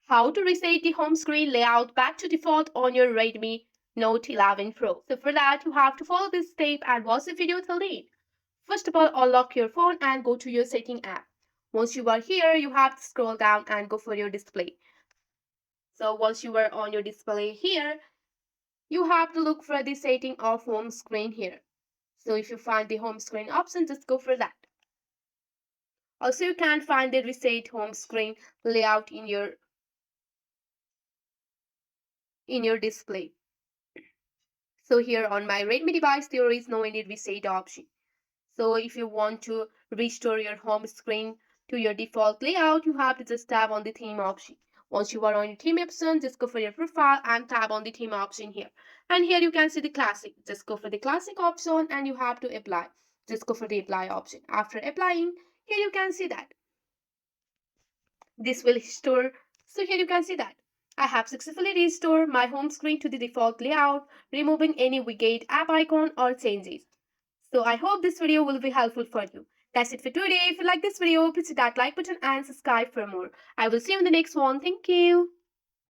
How to reset the home screen layout back to default on your Redmi Note 11 Pro. So for that, you have to follow this step and watch the video till the end. First of all, unlock your phone and go to your setting app. Once you are here, you have to scroll down and go for your display. So once you are on your display here, you have to look for the setting of home screen here. So if you find the home screen option, just go for that. Also, you can find the reset home screen layout in your display. So here on my Redmi device, there is no any reset option. So if you want to restore your home screen to your default layout, you have to just tap on the theme option. Once you are on your theme option, just go for your profile and tap on the theme option here. And here you can see the classic. Just go for the classic option and you have to apply. Just go for the apply option. After applying, here you can see that this will restore. So here you can see that I have successfully restored my home screen to the default layout, removing any widget, app icon or changes. So I hope this video will be helpful for you. That's it for today. If you like this video, please hit that like button and subscribe for more. I will see you in the next one. Thank you.